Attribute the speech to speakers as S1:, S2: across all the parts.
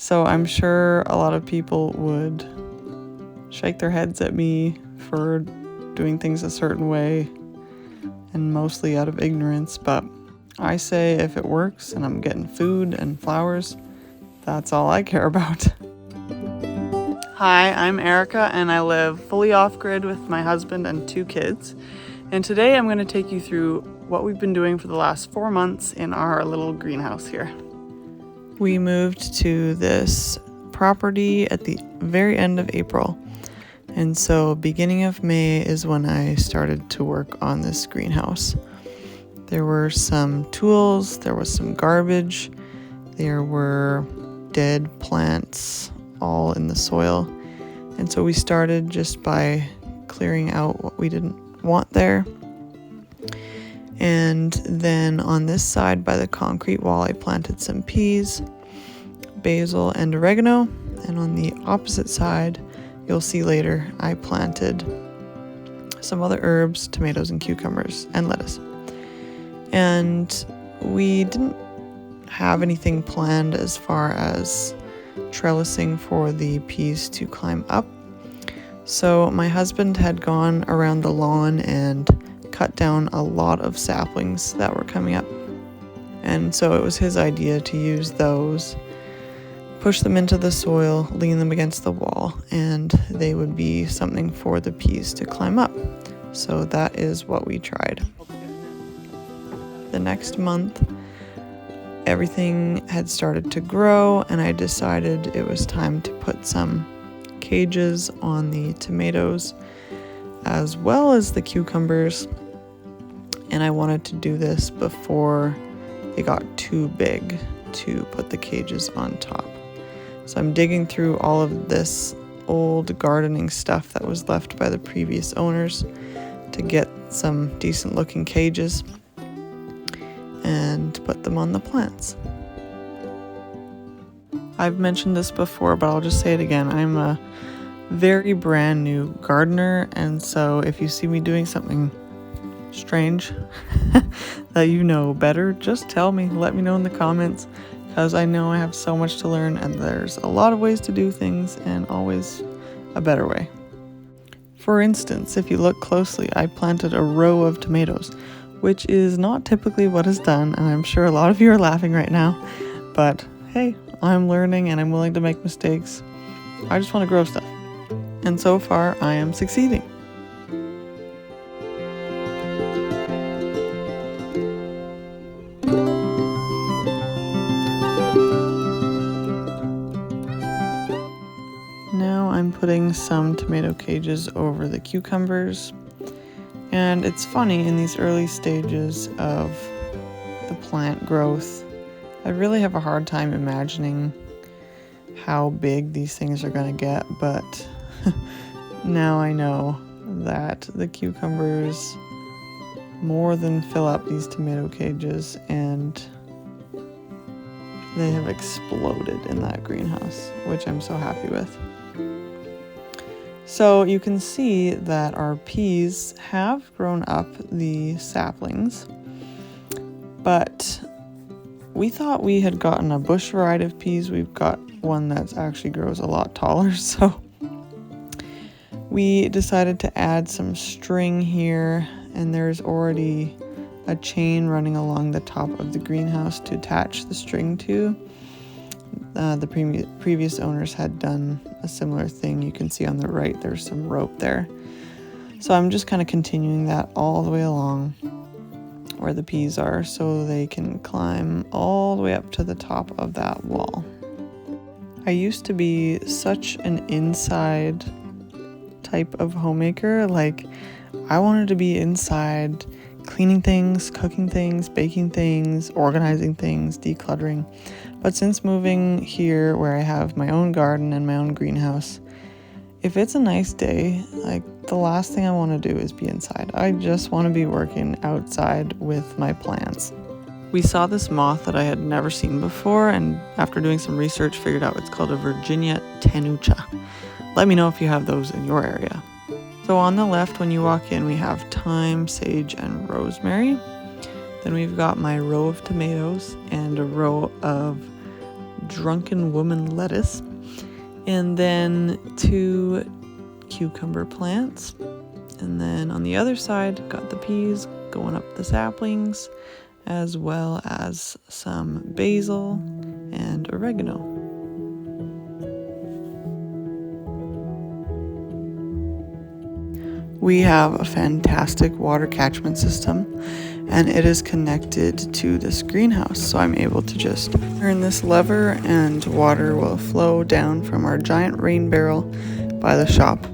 S1: So I'm sure a lot of people would shake their heads at me for doing things a certain way, and mostly out of ignorance, but I say if it works and I'm getting food and flowers, that's all I care about. Hi, I'm Erica and I live fully off-grid with my husband and 2 kids. And today I'm going to take you through what we've been doing for the last 4 months in our little greenhouse here. We moved to this property at the very end of April. And so beginning of May is when I started to work on this greenhouse. There were some tools, there was some garbage, there were dead plants all in the soil. And so we started just by clearing out what we didn't want there. And then on this side by the concrete wall, I planted some peas, basil, and oregano. And on the opposite side, you'll see later, I planted some other herbs, tomatoes and cucumbers, and lettuce. And we didn't have anything planned as far as trellising for the peas to climb up. So my husband had gone around the lawn and cut down a lot of saplings that were coming up. And so it was his idea to use those, push them into the soil, lean them against the wall, and they would be something for the peas to climb up. So that is what we tried. The next month, everything had started to grow, and I decided it was time to put some cages on the tomatoes as well as the cucumbers. And I wanted to do this before they got too big to put the cages on top. So I'm digging through all of this old gardening stuff that was left by the previous owners to get some decent looking cages and put them on the plants. I've mentioned this before, but I'll just say it again. I'm a very brand new gardener, and so if you see me doing something strange that you know better, just tell me, let me know in the comments, because I know I have so much to learn and there's a lot of ways to do things and always a better way. For instance, if you look closely, I planted a row of tomatoes, which is not typically what is done, and I'm sure a lot of you are laughing right now, but hey, I'm learning and I'm willing to make mistakes. I just want to grow stuff. And so far, I am succeeding. Now I'm putting some tomato cages over the cucumbers. And it's funny, in these early stages of the plant growth, I really have a hard time imagining how big these things are going to get, but now I know that the cucumbers more than fill up these tomato cages, and they have exploded in that greenhouse, which I'm so happy with. So you can see that our peas have grown up the saplings, but we thought we had gotten a bush variety of peas. We've got one that actually grows a lot taller, so we decided to add some string here, and there's already a chain running along the top of the greenhouse to attach the string to. The previous owners had done a similar thing. You can see on the right there's some rope there. So I'm just kind of continuing that all the way along where the peas are so they can climb all the way up to the top of that wall. I used to be such an inside type of homemaker. Like, I wanted to be inside cleaning things, cooking things, baking things, organizing things, decluttering. But since moving here where I have my own garden and my own greenhouse, if it's a nice day, like, the last thing I want to do is be inside. I just want to be working outside with my plants. We saw this moth that I had never seen before, and after doing some research, figured out it's called a Virginia tenuta. Let me know if you have those in your area. So on the left, when you walk in, we have thyme, sage, and rosemary. Then we've got my row of tomatoes and a row of drunken woman lettuce, and then 2 cucumber plants. And then on the other side, got the peas going up the saplings, as well as some basil and oregano. We have a fantastic water catchment system, and it is connected to this greenhouse, so I'm able to just turn this lever and water will flow down from our giant rain barrel by the shop.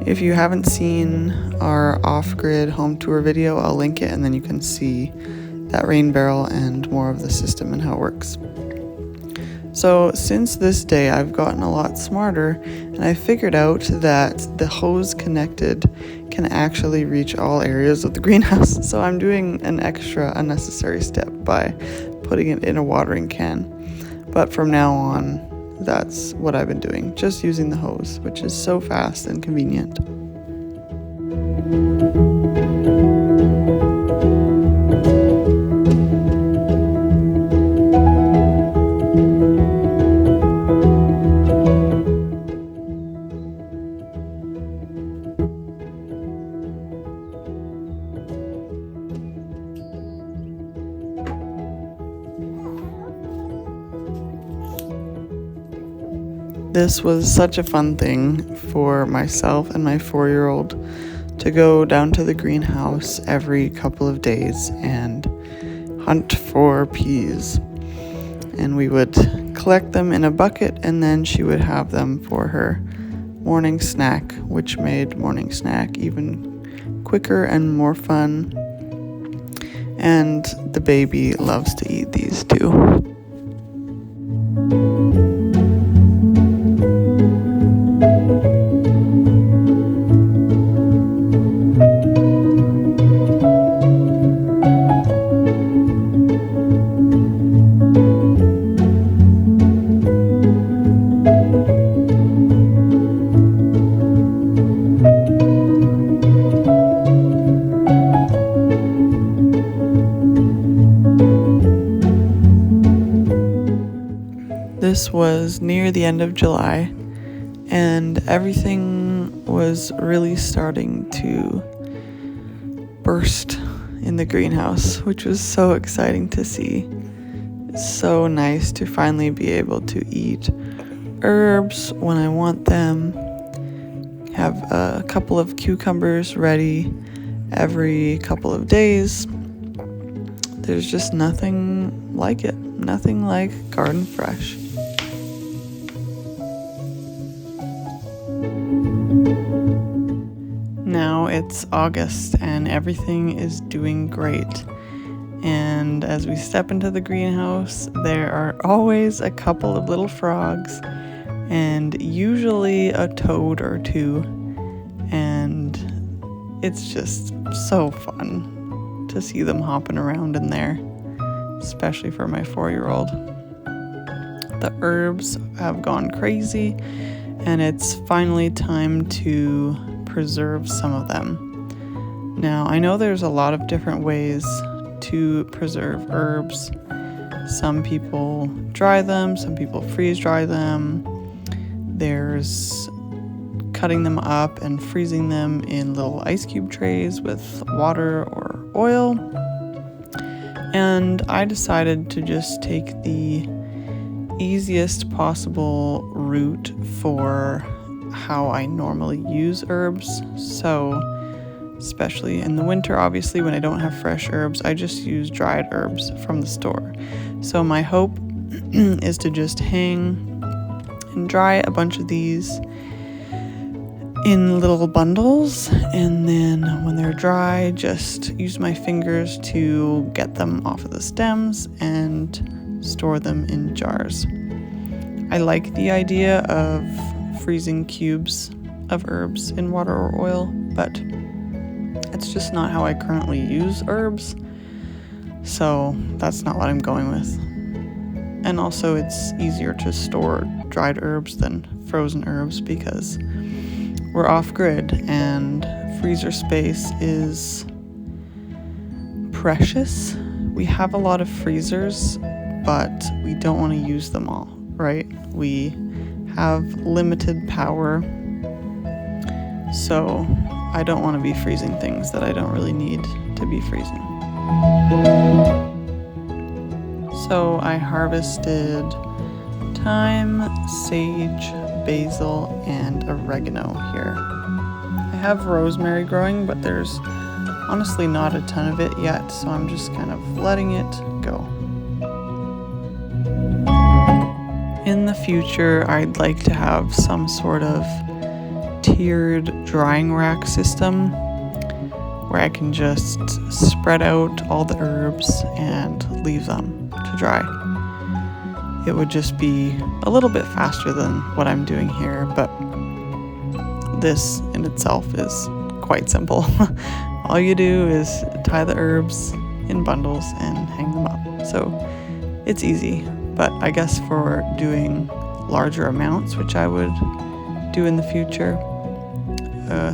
S1: If you haven't seen our off-grid home tour video, I'll link it, and then you can see that rain barrel and more of the system and how it works. So since this day, I've gotten a lot smarter, and I figured out that the hose connected can actually reach all areas of the greenhouse. So I'm doing an extra unnecessary step by putting it in a watering can. But from now on, that's what I've been doing, just using the hose, which is so fast and convenient. This was such a fun thing for myself and my 4-year-old to go down to the greenhouse every couple of days and hunt for peas. And we would collect them in a bucket, and then she would have them for her morning snack, which made morning snack even quicker and more fun. And the baby loves to eat these too. This was near the end of July, and everything was really starting to burst in the greenhouse, which was so exciting to see. It's so nice to finally be able to eat herbs when I want them, have a couple of cucumbers ready every couple of days. There's just nothing like it, nothing like garden fresh. Now it's August and everything is doing great. And as we step into the greenhouse, there are always a couple of little frogs and usually a toad or two. And it's just so fun to see them hopping around in there, especially for my 4-year-old. The herbs have gone crazy, and it's finally time to preserve some of them. Now, I know there's a lot of different ways to preserve herbs. Some people dry them, some people freeze dry them. There's cutting them up and freezing them in little ice cube trays with water or oil. And I decided to just take the easiest possible route for how I normally use herbs. So especially in the winter, obviously, when I don't have fresh herbs, I just use dried herbs from the store. So my hope is to just hang and dry a bunch of these in little bundles, and then when they're dry, just use my fingers to get them off of the stems and store them in jars. I like the idea of freezing cubes of herbs in water or oil, but it's just not how I currently use herbs, so that's not what I'm going with. And also it's easier to store dried herbs than frozen herbs because we're off-grid and freezer space is precious. We have a lot of freezers, but we don't want to use them all, right? We have limited power, so I don't want to be freezing things that I don't really need to be freezing. So I harvested thyme, sage, basil, and oregano here. I have rosemary growing, but there's honestly not a ton of it yet, so I'm just kind of letting it go. In the future, I'd like to have some sort of tiered drying rack system where I can just spread out all the herbs and leave them to dry. It would just be a little bit faster than what I'm doing here, but this in itself is quite simple. All you do is tie the herbs in bundles and hang them up. So it's easy, but I guess for doing larger amounts, which I would do in the future,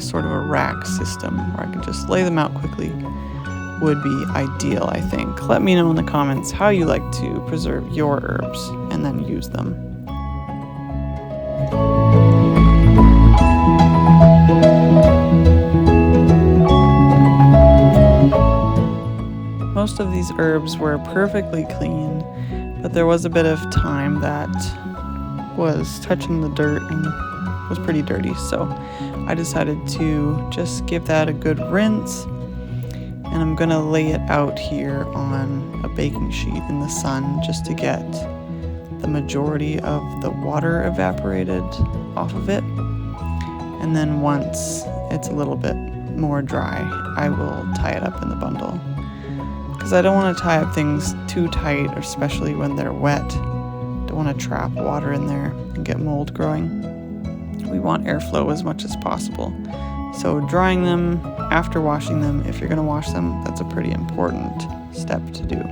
S1: sort of a rack system where I can just lay them out quickly would be ideal, I think. Let me know in the comments how you like to preserve your herbs and then use them. Most of these herbs were perfectly clean, but there was a bit of thyme that was touching the dirt and was pretty dirty, so I decided to just give that a good rinse, and I'm gonna lay it out here on a baking sheet in the sun just to get the majority of the water evaporated off of it, and then once it's a little bit more dry, I will tie it up in the bundle. Because I don't want to tie up things too tight, especially when they're wet. Don't want to trap water in there and get mold growing. We want airflow as much as possible. So drying them after washing them, if you're going to wash them, that's a pretty important step to do.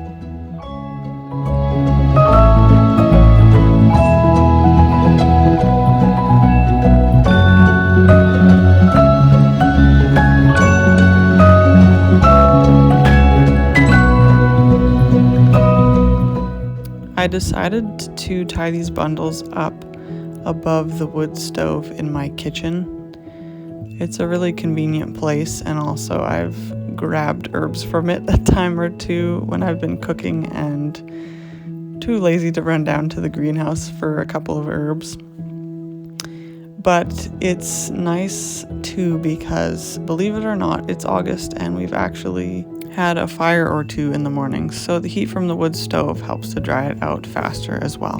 S1: I decided to tie these bundles up above the wood stove in my kitchen. It's a really convenient place, and also I've grabbed herbs from it a time or two when I've been cooking and too lazy to run down to the greenhouse for a couple of herbs. But it's nice too because, believe it or not, it's August and we've actually had a fire or two in the morning, so the heat from the wood stove helps to dry it out faster as well.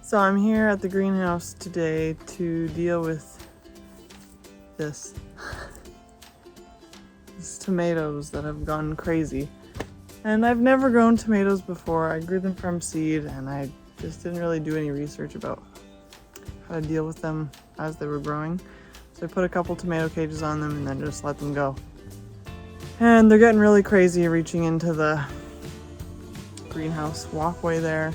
S1: So I'm here at the greenhouse today to deal with this. These tomatoes that have gone crazy. And I've never grown tomatoes before. I grew them from seed and I just didn't really do any research about how to deal with them as they were growing. So I put a couple tomato cages on them and then just let them go. And they're getting really crazy, reaching into the greenhouse walkway there.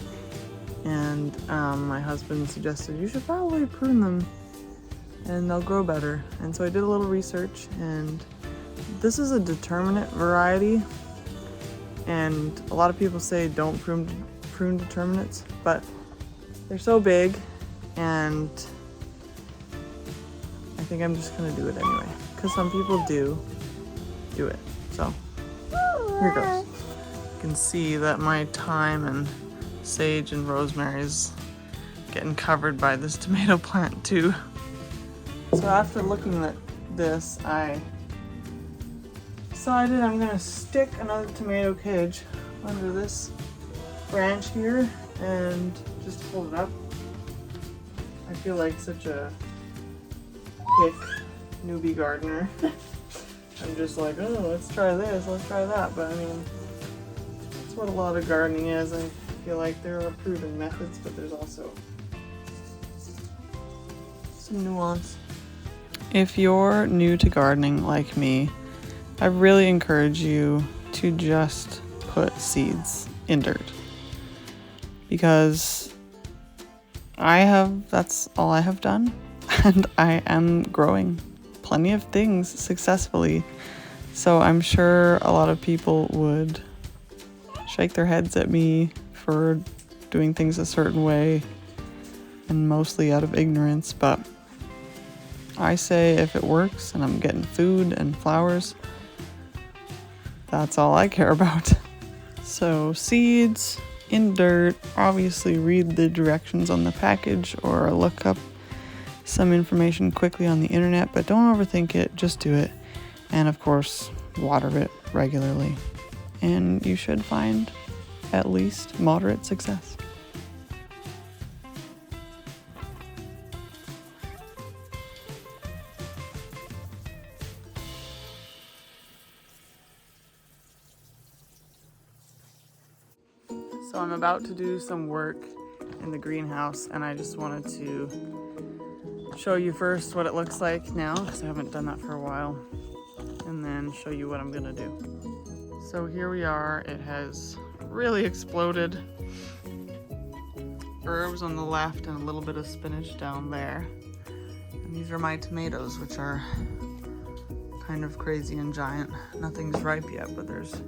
S1: And my husband suggested you should probably prune them and they'll grow better. And so I did a little research, and this is a determinate variety, and a lot of people say don't prune determinates, but they're so big, and I think I'm just gonna do it anyway, because some people do it. So here goes. You can see that my thyme and sage and rosemary is getting covered by this tomato plant too. So after looking at this, I decided I'm gonna stick another tomato cage under this branch here and just hold it up. I feel like such a hick newbie gardener. I'm just like, oh, let's try this, let's try that, but I mean, that's what a lot of gardening is. I feel like there are proven methods, but there's also some nuance. If you're new to gardening like me, I really encourage you to just put seeds in dirt. because that's all I have done, and I am growing plenty of things successfully. So I'm sure a lot of people would shake their heads at me for doing things a certain way, and mostly out of ignorance, but I say if it works and I'm getting food and flowers, that's all I care about. So seeds in dirt, obviously read the directions on the package or look up some information quickly on the internet, but don't overthink it, just do it. And of course, water it regularly. And you should find at least moderate success. So I'm about to do some work in the greenhouse, and I just wanted to show you first what it looks like now, because I haven't done that for a while, and then show you what I'm gonna do. So here we are. It has really exploded. Herbs on the left and a little bit of spinach down there. And these are my tomatoes, which are kind of crazy and giant. Nothing's ripe yet, but there's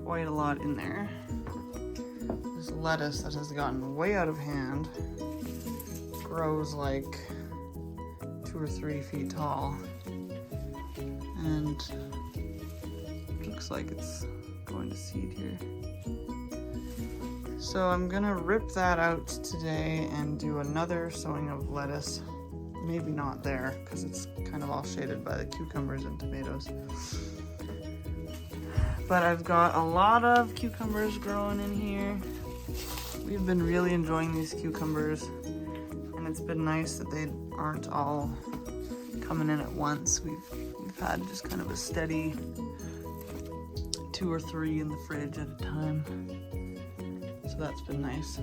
S1: quite a lot in there. There's lettuce that has gotten way out of hand. Grows like 2 or 3 feet tall. And looks like it's going to seed here. So I'm gonna rip that out today and do another sowing of lettuce. Maybe not there, because it's kind of all shaded by the cucumbers and tomatoes. But I've got a lot of cucumbers growing in here. We've been really enjoying these cucumbers, and it's been nice that they aren't all coming in at once. We've had just kind of a steady 2 or 3 in the fridge at a time. So that's been nice.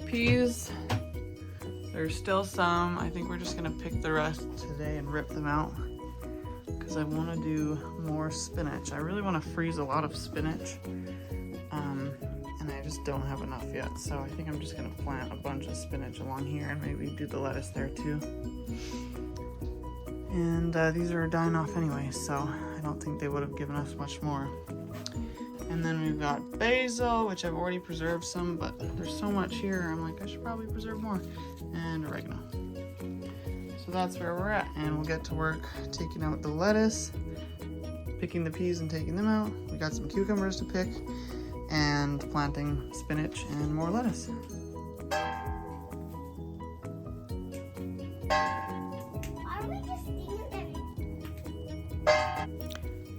S1: Peas, there's still some. I think we're just gonna pick the rest today and rip them out, because I want to do more spinach. I really want to freeze a lot of spinach, and I just don't have enough yet. So I think I'm just gonna plant a bunch of spinach along here and maybe do the lettuce there too. And these are dying off anyway, so I don't think they would have given us much more. And then we've got basil, which I've already preserved some, but there's so much here, I'm like, I should probably preserve more. And oregano. So that's where we're at, and we'll get to work taking out the lettuce, picking the peas and taking them out. We got some cucumbers to pick, and planting spinach and more lettuce.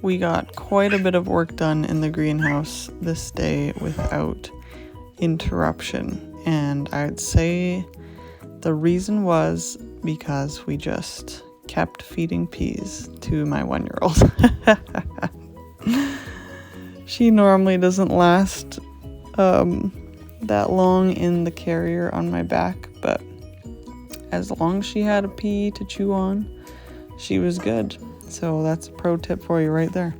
S1: We got quite a bit of work done in the greenhouse this day without interruption, and I'd say the reason was because we just kept feeding peas to my 1-year-old. She normally doesn't last that long in the carrier on my back, but as long as she had a pea to chew on, she was good. So that's a pro tip for you right there.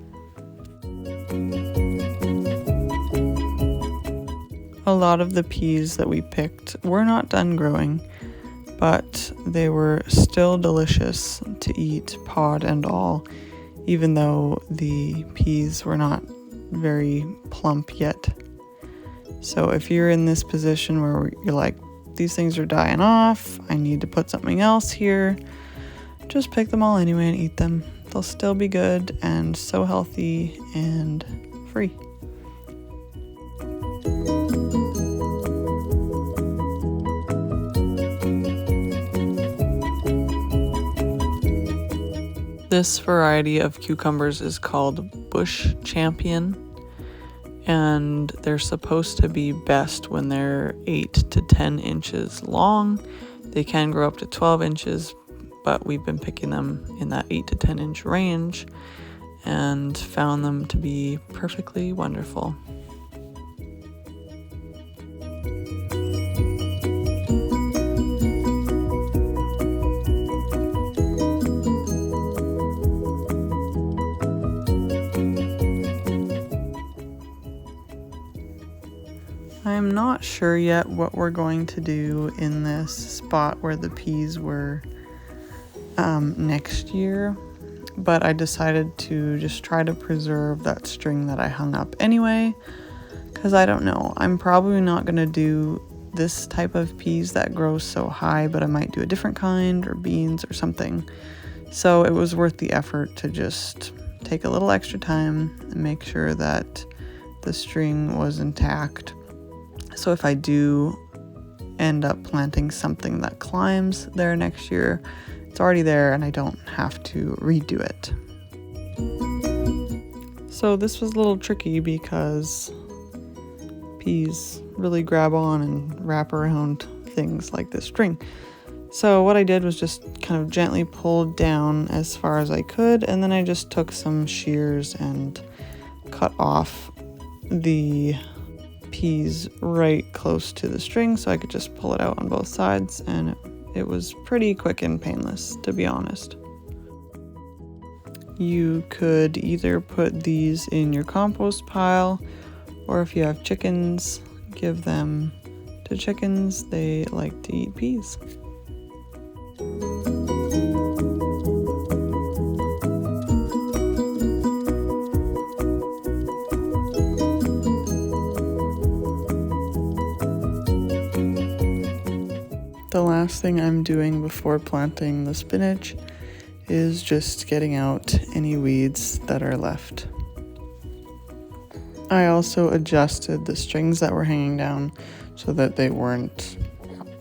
S1: A lot of the peas that we picked were not done growing, but they were still delicious to eat, pod and all, even though the peas were not very plump yet. So if you're in this position where you're like, these things are dying off, I need to put something else here, just pick them all anyway and eat them. They'll still be good and so healthy and free. This variety of cucumbers is called Bush Champion, and they're supposed to be best when they're 8 to 10 inches long. They can grow up to 12 inches, but we've been picking them in that 8 to 10 inch range and found them to be perfectly wonderful. I'm I'm not sure yet what we're going to do in this spot where the peas were next year, but I decided to just try to preserve that string that I hung up anyway, because I don't know, I'm probably not going to do this type of peas that grows so high, but I might do a different kind or beans or something. So it was worth the effort to just take a little extra time and make sure that the string was intact. So if I do end up planting something that climbs there next year, it's already there and I don't have to redo it. So this was a little tricky because peas really grab on and wrap around things like this string. So what I did was just kind of gently pulled down as far as I could, and then I just took some shears and cut off the peas right close to the string so I could just pull it out on both sides, and it was pretty quick and painless, to be honest. You could either put these in your compost pile, or if you have chickens, give them to chickens. They like to eat peas. The last thing I'm doing before planting the spinach is just getting out any weeds that are left. I also adjusted the strings that were hanging down so that they weren't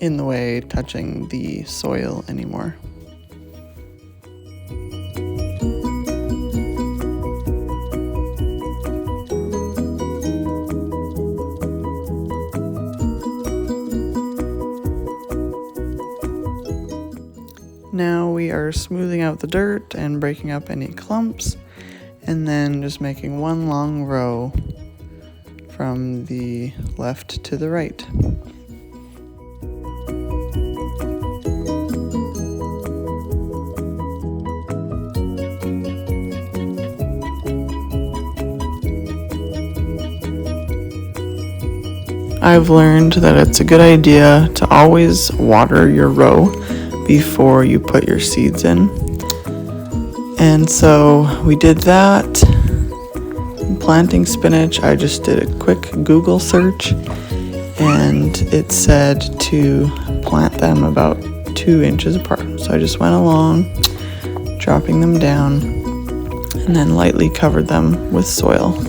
S1: in the way touching the soil anymore. Now we are smoothing out the dirt and breaking up any clumps, and then just making one long row from the left to the right. I've learned that it's a good idea to always water your row before you put your seeds in. And so we did that. Planting spinach, I just did a quick Google search and it said to plant them about 2 inches apart. So I just went along, dropping them down, and then lightly covered them with soil.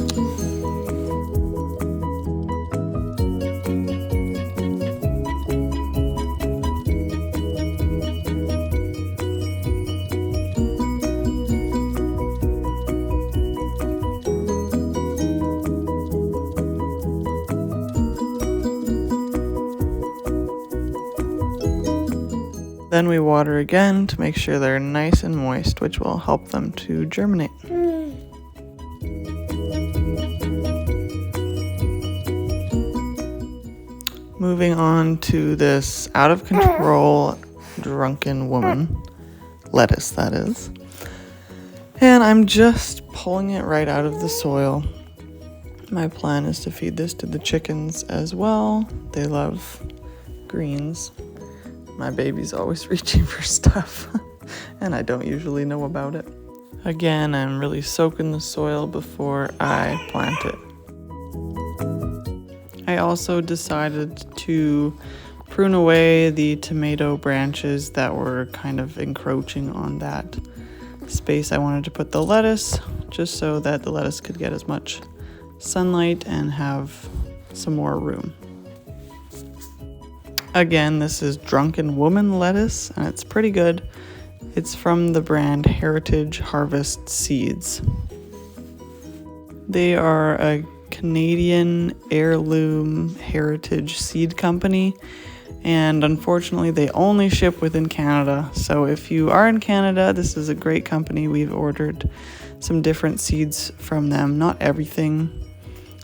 S1: Then we water again to make sure they're nice and moist, which will help them to germinate. Moving on to this out of control drunken woman, lettuce that is. And I'm just pulling it right out of the soil. My plan is to feed this to the chickens as well. They love greens. My baby's always reaching for stuff, and I don't usually know about it. Again, I'm really soaking the soil before I plant it. I also decided to prune away the tomato branches that were kind of encroaching on that space I wanted to put the lettuce, just so that the lettuce could get as much sunlight and have some more room. Again, this is Drunken Woman lettuce, and it's pretty good. It's from the brand Heritage Harvest Seeds. They are a Canadian heirloom heritage seed company, and unfortunately they only ship within Canada. So if you are in Canada, this is a great company. We've ordered some different seeds from them. Not everything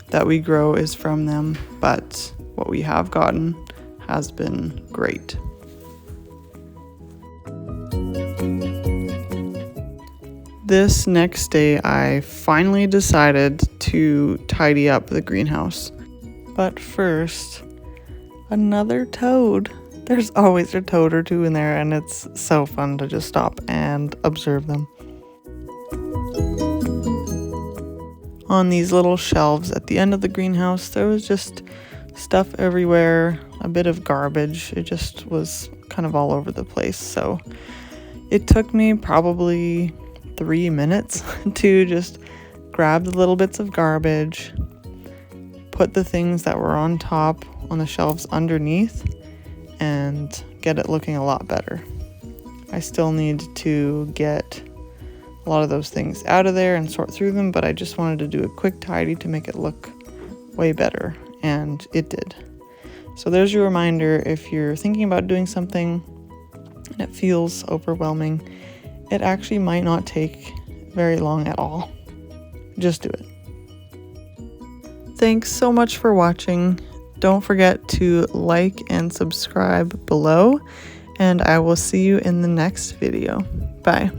S1: that we grow is from them, but what we have gotten has been great. This next day, I finally decided to tidy up the greenhouse. But first, Another toad. There's always a toad or two in there, and it's so fun to just stop and observe them. On these little shelves at the end of the greenhouse, there was just stuff everywhere, a bit of garbage. It just was kind of all over the place. So it took me probably 3 minutes to just grab the little bits of garbage, put the things that were on top on the shelves underneath, and get it looking a lot better. I still need to get a lot of those things out of there and sort through them, but I just wanted to do a quick tidy to make it look way better, and it did. So there's your reminder: if you're thinking about doing something and it feels overwhelming, it actually might not take very long at all. Just do it. Thanks so much for watching. Don't forget to like and subscribe below, and I will see you in the next video. Bye.